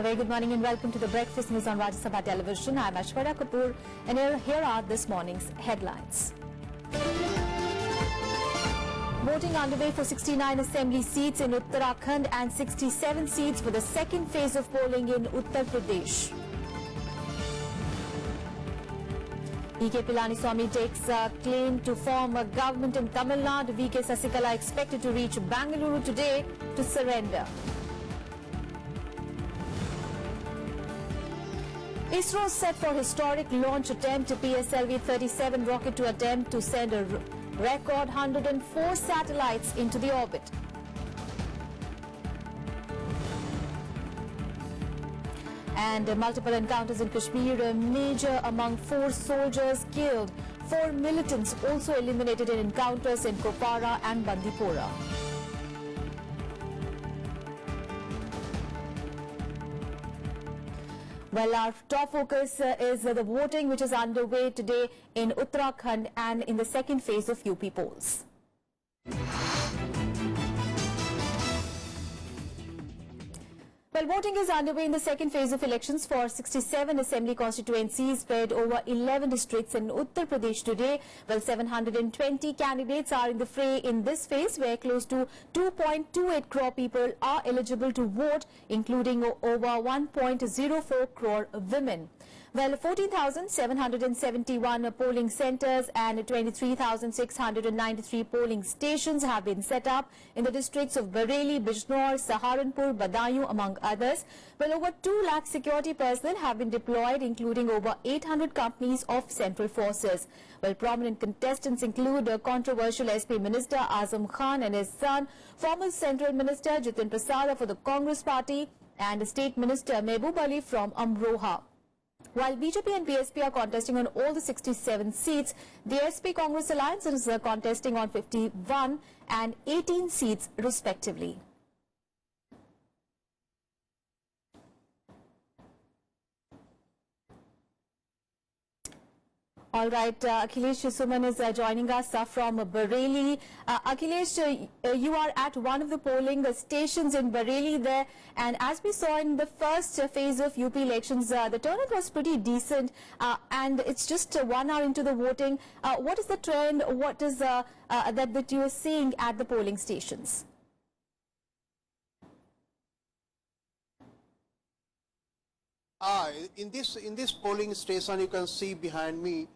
very good morning and welcome to the Breakfast News on Rajya Sabha Television. I'm Aishwarya Kapoor and here are this morning's headlines. Voting underway for 69 assembly seats in Uttarakhand and 67 seats for the second phase of polling in Uttar Pradesh. VK Palaniswami takes claim to form a government in Tamil Nadu. VK Sasikala expected to reach Bengaluru today to surrender. ISRO set for historic launch attempt to PSLV-37 rocket to attempt to send a record 104 satellites into the orbit. And multiple encounters in Kashmir Major, among 4 soldiers killed. 4 militants also eliminated in encounters in Kupwara and Bandipora. Well, our top focus is the voting which is underway today in Uttarakhand and in the second phase of UP polls. Well, voting is underway in the second phase of elections for 67 assembly constituencies spread over 11 districts in Uttar Pradesh today. Well, 720 candidates are in the fray in this phase, where close to 2.28 crore people are eligible to vote, including over 1.04 crore women. Well, 14,771 polling centres and 23,693 polling stations have been set up in the districts of Bareilly, Bijnor, Saharanpur, Badaयूं, among others. Well, over 2 lakh security personnel have been deployed, including over 800 companies of central forces. Well, prominent contestants include controversial SP Minister Azam Khan and his son, former Central Minister Jitin Prasad for the Congress Party, and State Minister Mehboob Ali from Amroha. While BJP and BSP are contesting on all the 67 seats, the SP Congress alliance is contesting on 51 and 18 seats respectively. All right, Akhilesh Suman is joining us from Bareilly. Akhilesh, you are at one of the polling stations in Bareilly there, and as we saw in the first phase of UP elections, the turnout was pretty decent, and it's just 1 hour into the voting. What is the trend? What is that you are seeing at the polling stations? In this polling station, you can see behind me,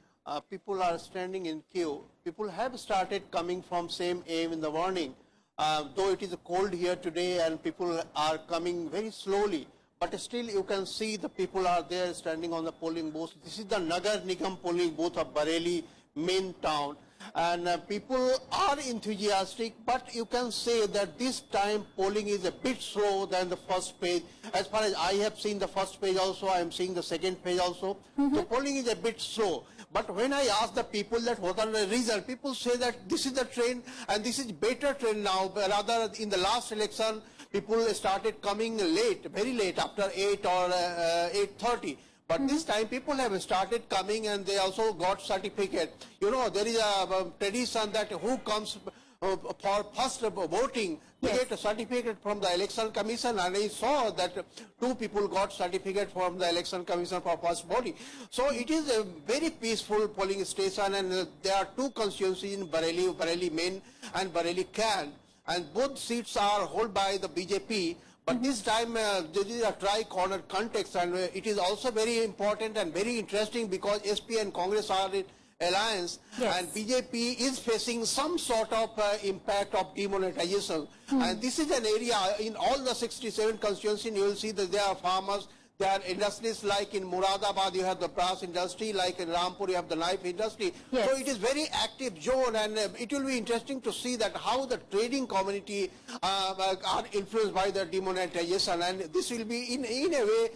people are standing in queue. People have started coming from same aim in the morning. Though it is cold here today and people are coming very slowly, but still you can see the people are there standing on the polling booth. This is the Nagar Nigam polling booth of Bareilly main town. And people are enthusiastic, but you can say that this time polling is a bit slow than the first page. As far as I have seen the first page also, I am seeing the second page also. So polling is a bit slow. But when I ask the people that what are the results, people say that this is the trend and this is better trend now. Rather, in the last election, people started coming late, very late, after 8 or 8:30. But this time people have started coming and they also got certificate. You know, there is a tradition that who comes for first voting, they get a certificate from the election commission, and I saw that 2 people got certificate from the election commission for first voting. So it is a very peaceful polling station, and there are 2 constituencies in Bareilly, Bareilly Main and Bareilly Can, and both seats are held by the BJP. But this time there is a tri-corner context, and it is also very important and very interesting because SP and Congress are in alliance, and BJP is facing some sort of impact of demonetization. And this is an area in all the 67 constituencies, you will see that there are farmers, there are industries, like in Muradabad you have the brass industry, like in Rampur you have the knife industry. So it is very active zone, and it will be interesting to see that how the trading community are influenced by the demonetization, and this will be in a way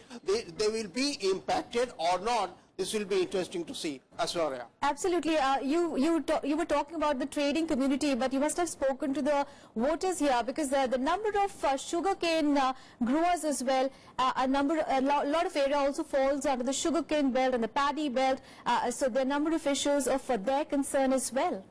they will be impacted or not. This will be interesting to see. Aishwarya. Absolutely. You were talking about the trading community, but you must have spoken to the voters here, because the number of sugarcane growers as well, a lot of area also falls under the sugarcane belt and the paddy belt. So there are a number of issues of their concern as well.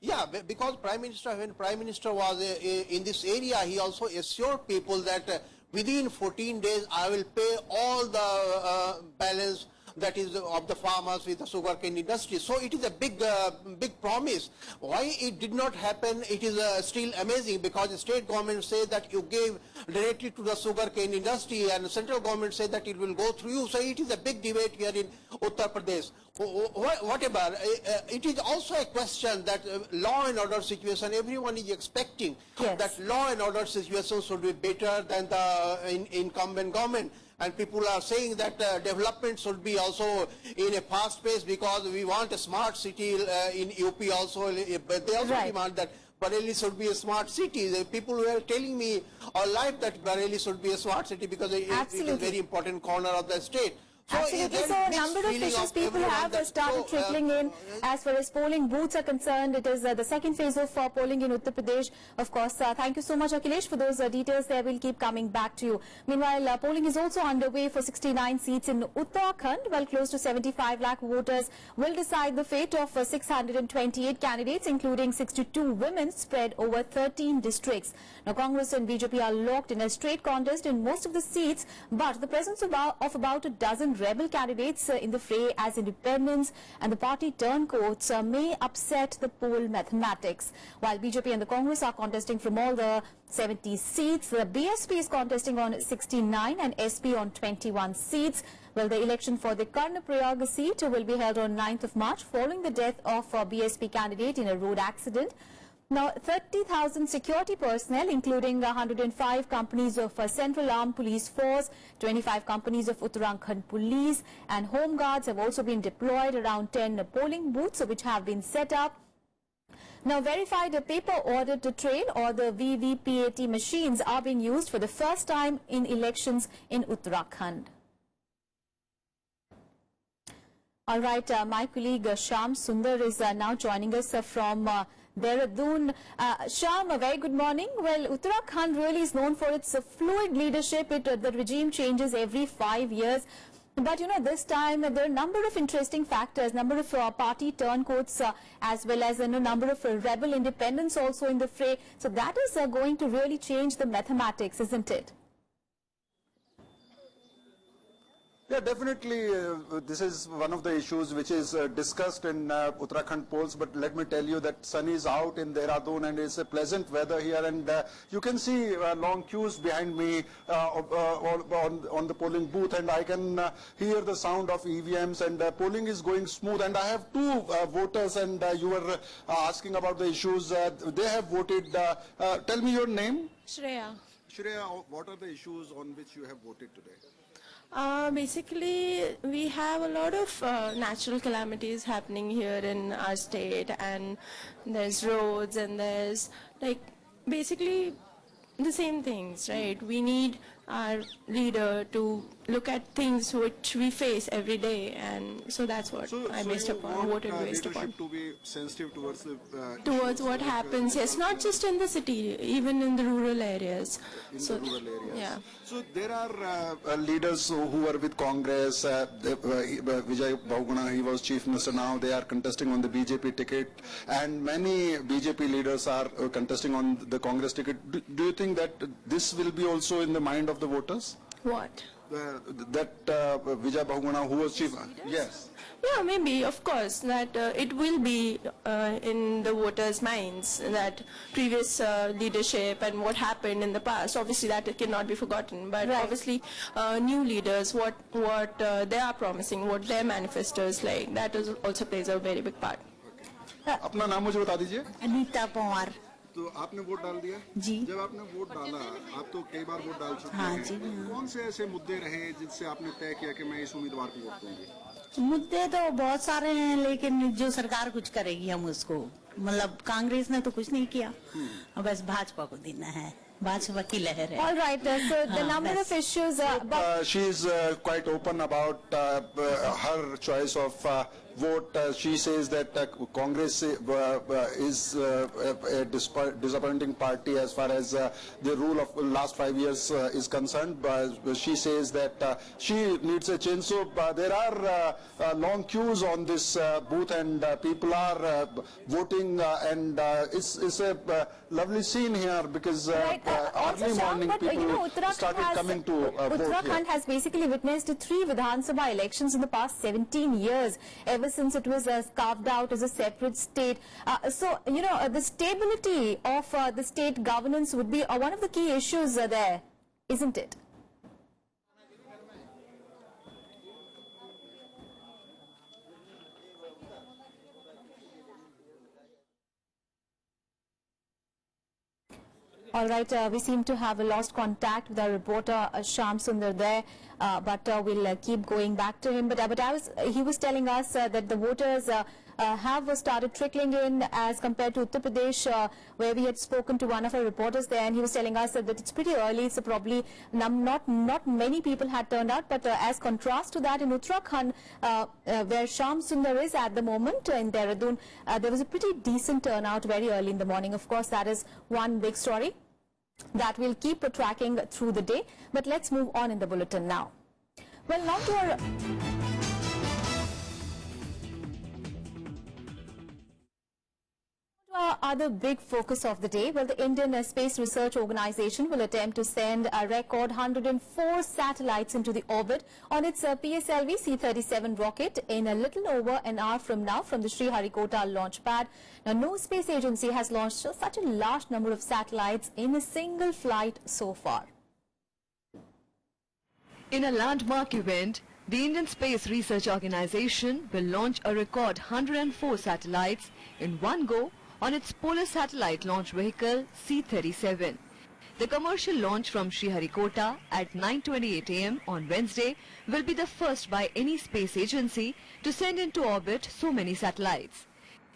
Yeah, because when Prime Minister was in this area, he also assured people that within 14 days I will pay all the balance that is of the farmers with the sugarcane industry. So it is a big promise. Why it did not happen, it is still amazing, because the state government says that you gave directly to the sugarcane industry, and the central government said that it will go through you. So it is a big debate here in Uttar Pradesh. Whatever, it is also a question that law and order situation, everyone is expecting that law and order situation should be better than the incumbent government. And people are saying that development should be also in a fast pace, because we want a smart city in UP also, but they also demand that Bareilly should be a smart city. The people were telling me all life that Bareilly should be a smart city because it is a very important corner of the state. Absolutely. So a number of issues people have started trickling in. As far as polling booths are concerned, it is the second phase of polling in Uttar Pradesh. Of course, thank you so much, Akhilesh, for those details there. We'll keep coming back to you. Meanwhile, polling is also underway for 69 seats in Uttarakhand, while close to 75 lakh voters will decide the fate of 628 candidates, including 62 women spread over 13 districts. Now, Congress and BJP are locked in a straight contest in most of the seats, but the presence of about a dozen rebel candidates in the fray as independents and the party turncoats may upset the poll mathematics. While BJP and the Congress are contesting from all the 70 seats, the BSP is contesting on 69 and SP on 21 seats. Well, the election for the Karnaprayag seat will be held on 9th of March following the death of a BSP candidate in a road accident. Now, 30,000 security personnel, including 105 companies of Central Armed Police Force, 25 companies of Uttarakhand Police and Home Guards have also been deployed around 10 polling booths which have been set up. Now, verified paper audit trail or the VVPAT machines are being used for the first time in elections in Uttarakhand. All right, my colleague Shyam Sundar is now joining us from Dehradun. Shyam, a very good morning. Well, Uttarakhand really is known for its fluid leadership. The regime changes every 5 years. But, you know, this time there are a number of interesting factors, number of party turncoats as well as a number of rebel independents also in the fray. So that is going to really change the mathematics, isn't it? Yeah, definitely. This is one of the issues which is discussed in Uttarakhand polls. But let me tell you that sun is out in Dehradun and it's a pleasant weather here. And you can see long queues behind me on the polling booth. And I can hear the sound of EVMs, and polling is going smooth. And I have two voters, and you were asking about the issues. They have voted. Tell me your name. Shreya. Shreya, what are the issues on which you have voted today? Basically, we have a lot of natural calamities happening here in our state, and there's roads and there's like basically the same things, right? We need our leader to look at things which we face every day, and so that's what I voted based upon. To be sensitive towards the towards what happens, yes, not just in the city, even in the rural areas. The rural areas. Yeah. So there are leaders who are with Congress. Vijay Bahuguna, he was chief minister. Now they are contesting on the BJP ticket, and many BJP leaders are contesting on the Congress ticket. Do you think that this will be also in the mind of the voters? What? That Vijay Bahuguna, who was chief, yes. Yeah, maybe, of course, that it will be in the voters' minds, that previous leadership and what happened in the past. Obviously, that cannot be forgotten. But obviously, new leaders, what they are promising, what their manifesto is like, that also plays a very big part. अपना नाम मुझे बता दीजिए. अनीता पवार. तो आपने vote डाल दिया? जी. जब आपने वोट डाला, आप तो कई बार वोट डाल चुके हैं. हाँ जी. कौन से ऐसे मुद्दे रहे जिनसे आपने तय किया कि मैं इस उम्मीदवार को वोट दूंगी? मुद्दे तो बहुत सारे हैं, लेकिन जो सरकार कुछ करेगी हम उसको, मतलब कांग्रेस ने तो कुछ नहीं किया, बस भाजपा को देना है. भाजपा की लहर है. All right, so the number of issues. She is quite open about her choice of vote. She says that Congress is a disappointing party as far as the rule of last 5 years is concerned. She says that she needs a change. So there are long queues on this booth, and people are voting, and it's a lovely scene here because early morning people started coming to vote here. Uttarakhand has basically witnessed 3 Vidhan Sabha elections in the past 17 years, ever since it was carved out as a separate state. So, you know, the stability of the state governance would be one of the key issues there, isn't it? All right, we seem to have lost contact with our reporter Shyam Sundar there, but we'll keep going back to him. But he was telling us that the voters have started trickling in as compared to Uttar Pradesh, where we had spoken to one of our reporters there, and he was telling us that it's pretty early, so probably not many people had turned out. But as contrast to that, in Uttarakhand, where Shyam Sundar is at the moment in Dehradun, there was a pretty decent turnout very early in the morning. Of course, that is one big story that we'll keep tracking through the day. But let's move on in the bulletin now. Well, now to our other big focus of the day. Well, the Indian Space Research Organization will attempt to send a record 104 satellites into the orbit on its PSLV C-37 rocket in a little over an hour from now from the Sriharikota launch pad. Now, no space agency has launched such a large number of satellites in a single flight so far. In a landmark event, the Indian Space Research Organization will launch a record 104 satellites in one go on its polar satellite launch vehicle C-37. The commercial launch from Sriharikota at 9:28 am on Wednesday will be the first by any space agency to send into orbit so many satellites.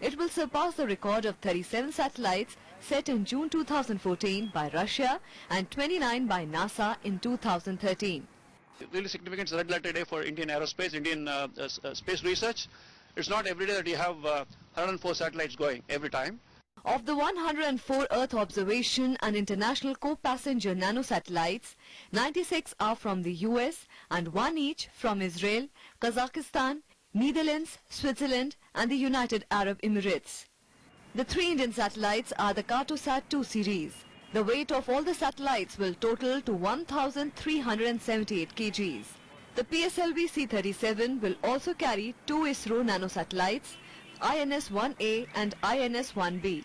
It will surpass the record of 37 satellites set in June 2014 by Russia and 29 by NASA in 2013. Really significant red letter day for Indian aerospace, Indian space research. It's not every day that you have 104 satellites going every time. Of the 104 Earth observation and international co-passenger nanosatellites, 96 are from the US and 1 each from Israel, Kazakhstan, Netherlands, Switzerland and the United Arab Emirates. The 3 Indian satellites are the Cartosat-2 series. The weight of all the satellites will total to 1,378 kgs. The PSLV C-37 will also carry 2 ISRO nanosatellites, INS-1A and INS-1B.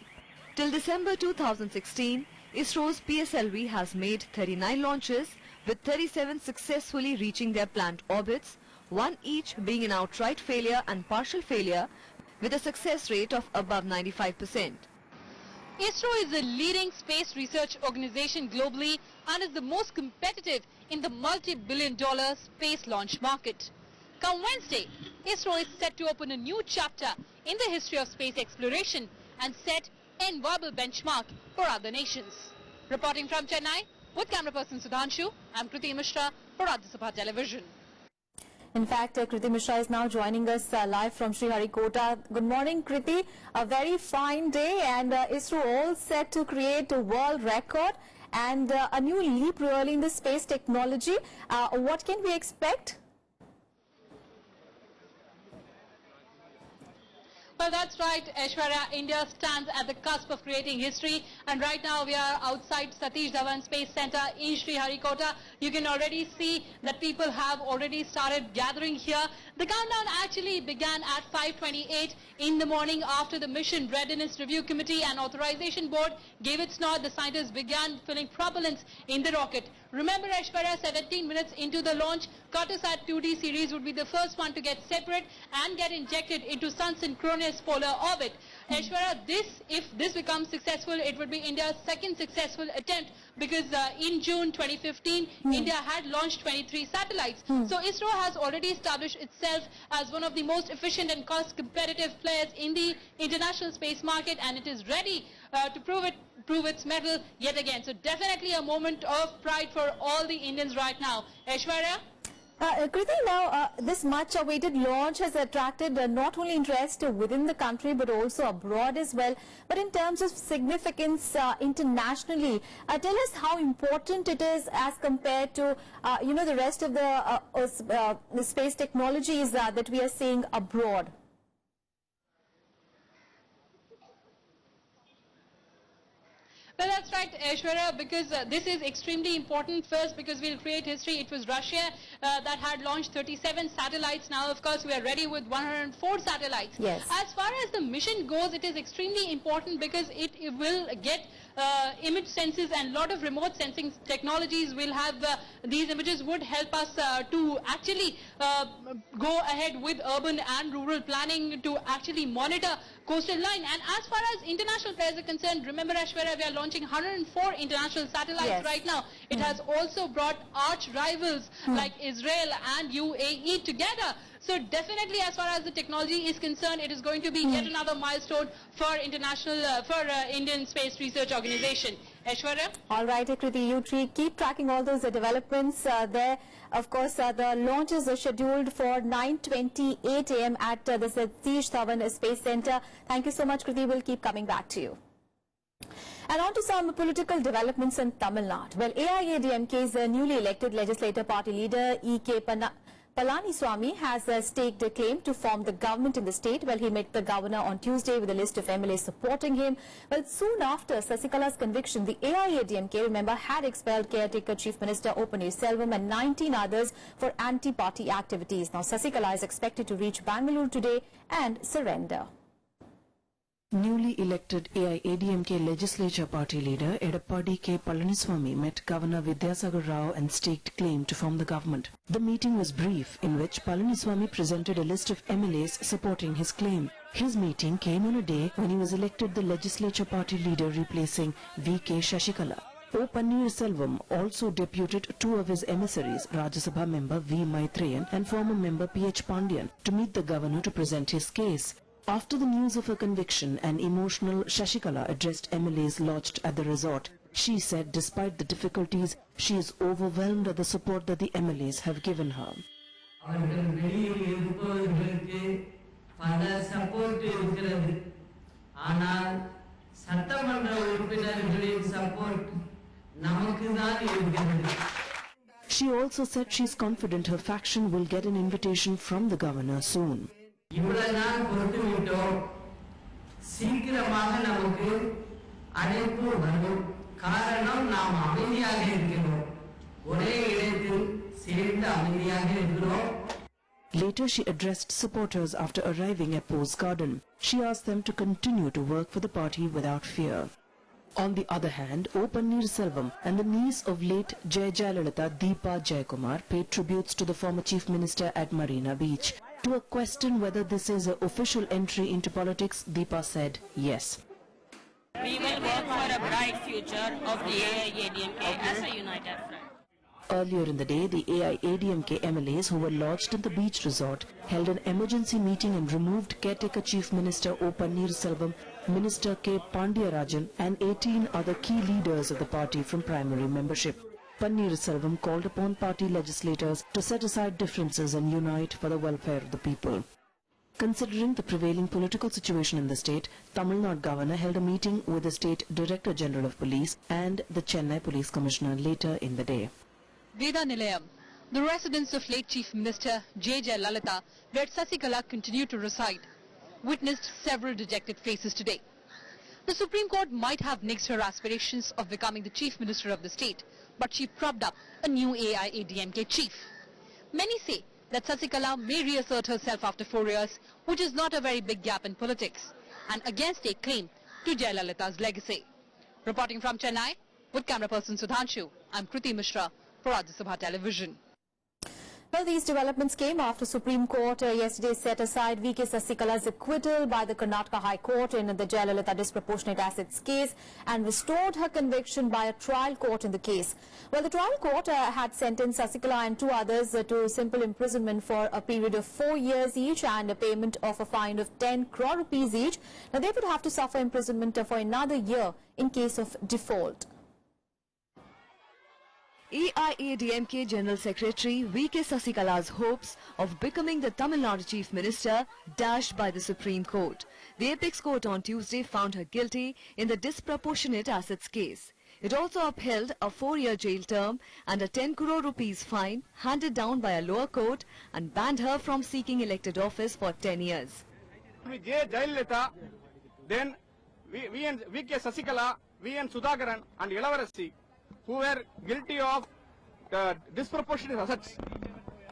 Till December 2016, ISRO's PSLV has made 39 launches, with 37 successfully reaching their planned orbits, 1 each being an outright failure and partial failure, with a success rate of above 95%. ISRO is a leading space research organization globally and is the most competitive in the multi-billion-dollar space launch market. Come Wednesday, ISRO is set to open a new chapter in the history of space exploration and set an inviolable benchmark for other nations. Reporting from Chennai, with camera person Sudhanshu, I'm Kriti Mishra for Rajya Sabha Television. In fact, Kriti Mishra is now joining us live from Sriharikota. Good morning, Kriti. A very fine day, and ISRO all set to create a world record and a new leap really in the space technology. What can we expect? Well, that's right, Aishwarya. India stands at the cusp of creating history, and right now we are outside Satish Dhawan Space Center in Sriharikota. You can already see that people have already started gathering here. The countdown actually began at 5:28 in the morning after the Mission Readiness Review Committee and Authorization Board gave its nod. The scientists began filling propellants in the rocket. Remember, Aishwarya, 17 minutes into the launch, Cartosat 2D series would be the first one to get separate and get injected into sun-synchronous polar orbit. Aishwarya, if this becomes successful, it would be India's second successful attempt, because in June 2015, India had launched 23 satellites. So ISRO has already established itself as one of the most efficient and cost-competitive players in the international space market, and it is ready to prove its mettle yet again. So definitely a moment of pride for all the Indians right now. Aishwarya? Kriti, now this much awaited launch has attracted not only interest within the country but also abroad as well. But in terms of significance internationally, tell us how important it is as compared to the rest of the space technologies that we are seeing abroad. Well, that's right, Aishwarya, because this is extremely important. First, because we'll create history. It was Russia that had launched 37 satellites. Now, of course, we are ready with 104 satellites. Yes. As far as the mission goes, it is extremely important because it will get image senses, and a lot of remote sensing technologies will have these images would help us to actually go ahead with urban and rural planning to actually monitor coastal line. And as far as international players are concerned, remember, Aishwarya, we are launching 104 international satellites right now. It has also brought arch rivals like Israel and UAE together. So definitely, as far as the technology is concerned, it is going to be yet another milestone for Indian Space Research Organization. Aishwarya? All right, Kriti, you keep tracking all those developments there. Of course, the launches are scheduled for 9:28 a.m. at the Satish Dhawan Space Center. Thank you so much, Kriti. We'll keep coming back to you. And on to some political developments in Tamil Nadu. Well, AIADMK's newly elected legislator party leader E.K. Palaniswami has staked a claim to form the government in the state. Well, he met the governor on Tuesday with a list of MLAs supporting him. Well, soon after Sasikala's conviction, the AIADMK, remember, had expelled caretaker Chief Minister O. Palaniswami and 19 others for anti-party activities. Now, Sasikala is expected to reach Bengaluru today and surrender. Newly elected AIADMK legislature party leader Edappadi K. Palaniswami met Governor Vidyasagar Rao and staked claim to form the government. The meeting was brief, in which Palaniswami presented a list of MLAs supporting his claim. His meeting came on a day when he was elected the legislature party leader replacing VK Sasikala. O. Pannirselvam also deputed two of his emissaries, Rajya Sabha member V. Maitreyan and former member P.H. Pandyan, to meet the governor to present his case. After the news of her conviction, an emotional Sasikala addressed MLAs lodged at the resort. She said despite the difficulties, she is overwhelmed at the support that the MLAs have given her. She also said she is confident her faction will get an invitation from the governor soon. இவ்வளவுதான் பொறுத்து விட்டோம். சீக்கிரமாக நமக்கு அழைப்பு வரும். காரணம் நாம் அமைதியாக இருக்கிறோம். ஒரே இடத்தில் சேர்ந்து அமைதியாக இருக்கிறோம். Later, she addressed supporters after arriving at Post Garden. She asked them to continue to work for the party without fear. On the other hand, O. Pannirselvam and the niece of late Jayalalitha Deepa Jayakumar paid tributes to the former Chief Minister at Marina Beach. To a question whether this is an official entry into politics, Deepa said yes. We will work for a bright future of the AIADMK as a united front. Earlier in the day, the AIADMK MLAs who were lodged in the beach resort held an emergency meeting and removed caretaker Chief Minister O. Pannirselvam, Minister K. Pandiyarajan and 18 other key leaders of the party from primary membership. Pannirselvam called upon party legislators to set aside differences and unite for the welfare of the people. Considering the prevailing political situation in the state, Tamil Nadu governor held a meeting with the state Director General of Police and the Chennai Police Commissioner later in the day. Veda Nilayam, the residence of late Chief Minister J. Jayalalitha, where Sasikala continued to reside, witnessed several dejected faces today. The Supreme Court might have nixed her aspirations of becoming the Chief Minister of the state, but she propped up a new AIADMK chief. Many say that Sasikala may reassert herself after 4 years, which is not a very big gap in politics, and against a claim to Jayalalitha's legacy. Reporting from Chennai, with camera person Sudhanshu, I'm Kriti Mishra for Rajya Sabha Television. Well, these developments came after Supreme Court yesterday set aside VK Sasikala's acquittal by the Karnataka High Court in the Jayalalitha disproportionate assets case and restored her conviction by a trial court in the case. Well, the trial court had sentenced Sasikala and two others to simple imprisonment for a period of 4 years each and a payment of a fine of 10 crore rupees each. Now, they would have to suffer imprisonment for another year in case of default. AIADMK General Secretary VK Sasikala's hopes of becoming the Tamil Nadu Chief Minister dashed by the Supreme Court. The Apex Court on Tuesday found her guilty in the disproportionate assets case. It also upheld a 4-year jail term and a 10 crore rupees fine handed down by a lower court and banned her from seeking elected office for 10 years. Then VK Sasikala, VN Sudhakaran and Ilavarasi, who were guilty of disproportionate assets,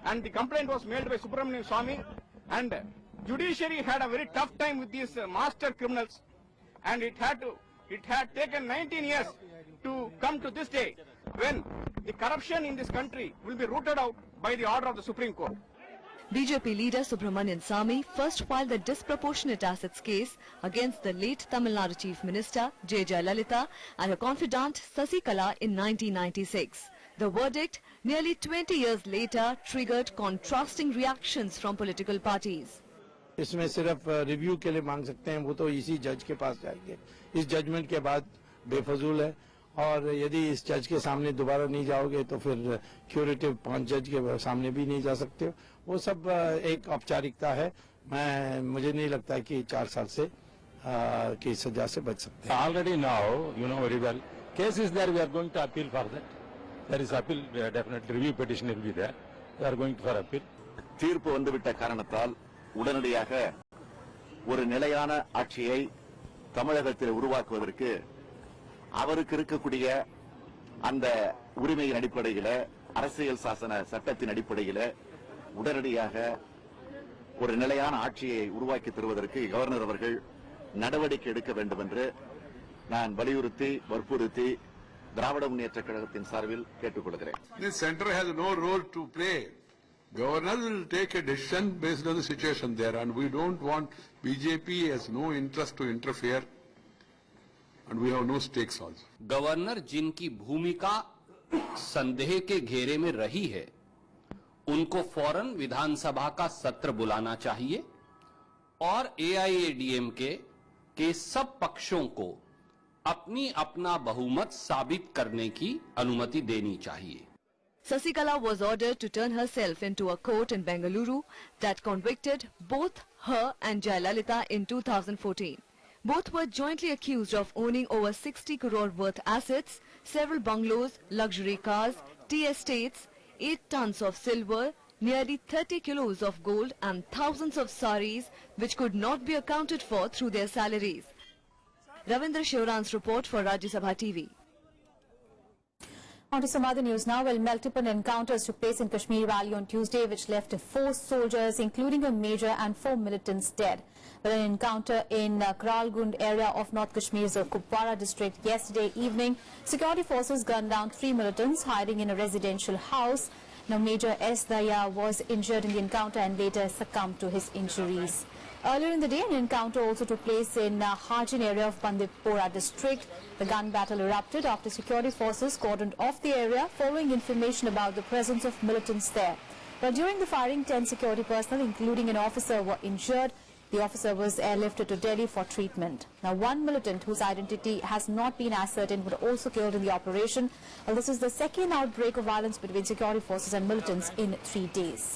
and the complaint was made by Palaniswami, and judiciary had a very tough time with these master criminals, and it had taken 19 years to come to this day when the corruption in this country will be rooted out by the order of the Supreme Court. BJP leader Subramanian Sami first filed the disproportionate assets case against the late Tamil Nadu Chief Minister J. Jayalalitha and her confidant Sasikala in 1996. The verdict, nearly 20 years later, triggered contrasting reactions from political parties. इसमें सिर्फ review के लिए मांग सकते हैं, वो तो इसी जज के पास जाएंगे. इस जजमेंट के बाद बेफजूल है, और यदि इस जज के सामने दोबारा नहीं जाओगे तो फिर क्यूरेटिव 5 जज के सामने भी नहीं जा सकते. वो सब एक औपचारिकता है. मुझे नहीं लगता कि 4 साल से की सजा से बच सकते हैं. Already now, you know very well, case is there. We are going to appeal for that. There is appeal, definitely review petition will be there. We are going for appeal. தீர்ப்பு வந்துவிட்ட காரணத்தால் உடனடியாக ஒரு நிலையான ஆட்சியை தமிழகத்தில் உருவாக்குவதற்கு அவருக்கு இருக்கக்கூடிய அந்த உரிமையின் அடிப்படையில், அரசியல் சாசன சட்டத்தின் அடிப்படையில் உடனடியாக ஒரு நிலையான ஆட்சியை உருவாக்கி தருவதற்கு கவர்னர் அவர்கள் நடவடிக்கை எடுக்க வேண்டும் என்று நான் வற்புறுத்தி திராவிட முன்னேற்ற கழகத்தின் சார்பில் கேட்டுக்கொள்கிறேன். The center has no role to play. Governor will take a decision based on the situation there, and we don't want BJP has no interest to interfere, and we have no stakes also. Governor जिनकी भूमिका संदेह के घेरे में रही है, उनको फौरन विधानसभा का सत्र बुलाना चाहिए और AIADMK के सब पक्षों को अपना बहुमत साबित करने की अनुमति देनी चाहिए. Sasikala was ordered to turn herself into a court in Bengaluru that convicted both her and Jayalalitha in 2014. Both were jointly accused of owning over 60 crore worth assets, several bungalows, luxury cars, tea estates, 8 tons of silver, nearly 30 kilos of gold and thousands of saris which could not be accounted for through their salaries. Ravindra Shivran's report for Rajya Sabha TV. On to some other news now. Well, multiple encounters took place in Kashmir Valley on Tuesday, which left 4 soldiers, including a major, and 4 militants dead. But an encounter in Kralgund area of North Kashmir's Kupwara district yesterday evening, security forces gunned down 3 militants hiding in a residential house. Now, Major S. Daya was injured in the encounter and later succumbed to his injuries. Earlier in the day, an encounter also took place in Hajin area of Bandipora district. The gun battle erupted after security forces cordoned off the area following information about the presence of militants there. But during the firing, 10 security personnel, including an officer, were injured. The officer was airlifted to Delhi for treatment. Now, 1 militant whose identity has not been ascertained was also killed in the operation. Well, this is the second outbreak of violence between security forces and militants in 3 days.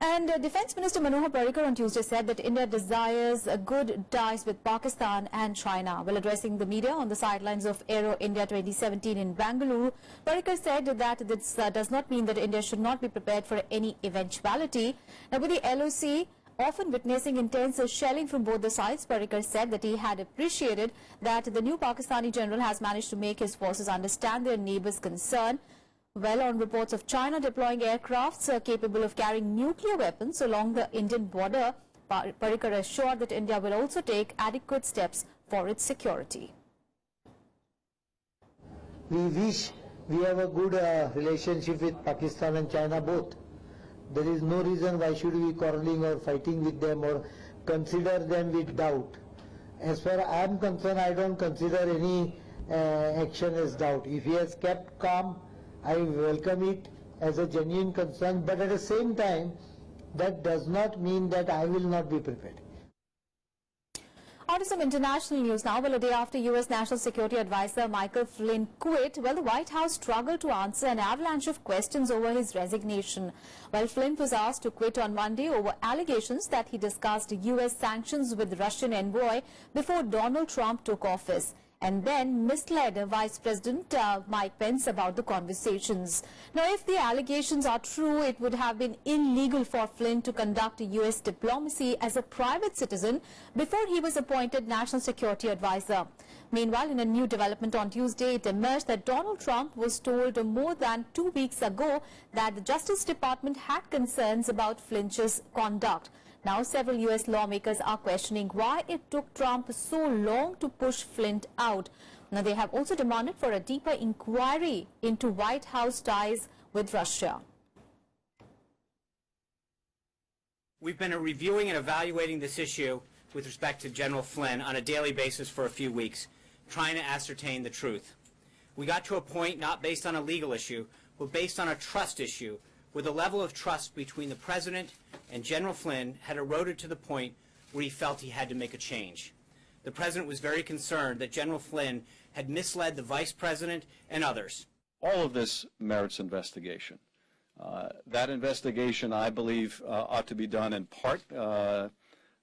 And Defence Minister Manohar Parrikar on Tuesday said that India desires good ties with Pakistan and China. While addressing the media on the sidelines of Aero India 2017 in Bengaluru, Parrikar said that this does not mean that India should not be prepared for any eventuality. Now, with the LOC often witnessing intense shelling from both the sides, Parrikar said that he had appreciated that the new Pakistani general has managed to make his forces understand their neighbours' concern. Well, on reports of China deploying aircrafts capable of carrying nuclear weapons along the Indian border, Parrikar assured that India will also take adequate steps for its security. We wish we have a good relationship with Pakistan and China both. There is no reason why should we quarreling or fighting with them or consider them with doubt. As far as I am concerned, I don't consider any action as doubt. If he has kept calm, I welcome it as a genuine concern, but at the same time, that does not mean that I will not be prepared. On to some international news now. Well, a day after U.S. National Security Advisor Michael Flynn quit, well, the White House struggled to answer an avalanche of questions over his resignation. Well, Flynn was asked to quit on Monday over allegations that he discussed U.S. sanctions with Russian envoy before Donald Trump took office, and then misled Vice President Mike Pence about the conversations. Now, if the allegations are true, it would have been illegal for Flynn to conduct U.S. diplomacy as a private citizen before he was appointed National Security Advisor. Meanwhile, in a new development on Tuesday, it emerged that Donald Trump was told more than 2 weeks ago that the Justice Department had concerns about Flynn's conduct. Now, several U.S. lawmakers are questioning why it took Trump so long to push Flynn out. Now, they have also demanded for a deeper inquiry into White House ties with Russia. We've been reviewing and evaluating this issue with respect to General Flynn on a daily basis for a few weeks, trying to ascertain the truth. We got to a point not based on a legal issue, but based on a trust issue, where the level of trust between the President and General Flynn had eroded to the point where he felt he had to make a change. The President was very concerned that General Flynn had misled the Vice President and others. All of this merits investigation. That investigation, I believe, ought to be done in part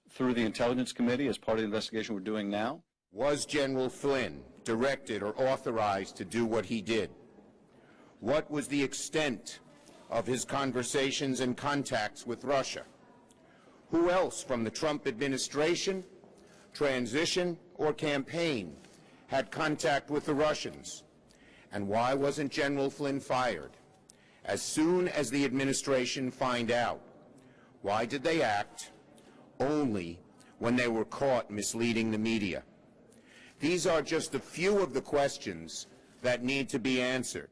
through the Intelligence Committee as part of the investigation we're doing now. Was General Flynn directed or authorized to do what he did? What was the extent of his conversations and contacts with Russia? Who else from the Trump administration, transition, or campaign had contact with the Russians? And why wasn't General Flynn fired as soon as the administration found out? Why did they act only when they were caught misleading the media? These are just a few of the questions that need to be answered.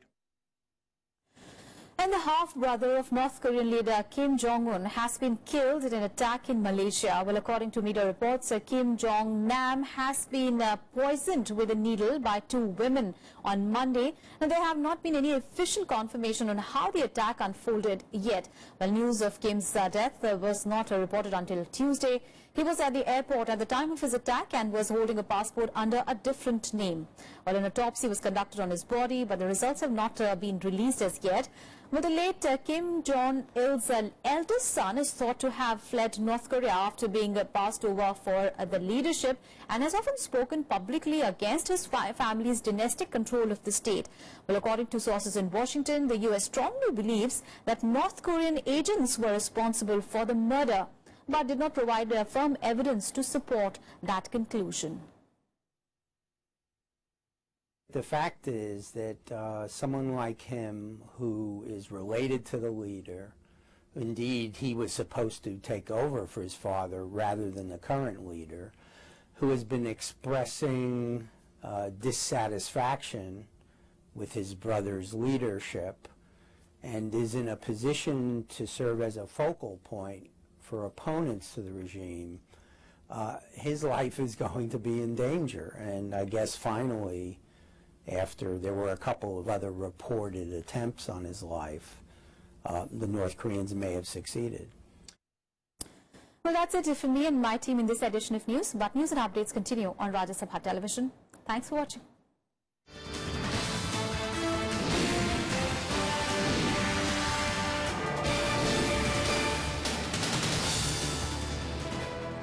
And the half-brother of North Korean leader Kim Jong-un has been killed in an attack in Malaysia. Well, according to media reports, Kim Jong-nam has been poisoned with a needle by 2 women on Monday. Now, there have not been any official confirmation on how the attack unfolded yet. Well, news of Kim's death was not reported until Tuesday. He was at the airport at the time of his attack and was holding a passport under a different name. Well, an autopsy was conducted on his body, but the results have not been released as yet. Well, the late Kim Jong-il's eldest son is thought to have fled North Korea after being passed over for the leadership and has often spoken publicly against his family's dynastic control of the state. Well, according to sources in Washington, the U.S. strongly believes that North Korean agents were responsible for the murder, but did not provide firm evidence to support that conclusion. The fact is that someone like him, who is related to the leader, indeed he was supposed to take over for his father rather than the current leader, who has been expressing dissatisfaction with his brother's leadership and is in a position to serve as a focal point for opponents to the regime, his life is going to be in danger. And I guess finally, after there were a couple of other reported attempts on his life, the North Koreans may have succeeded. Well, that's it for me and my team in this edition of news. But news and updates continue on Rajya Sabha Television. Thanks for watching.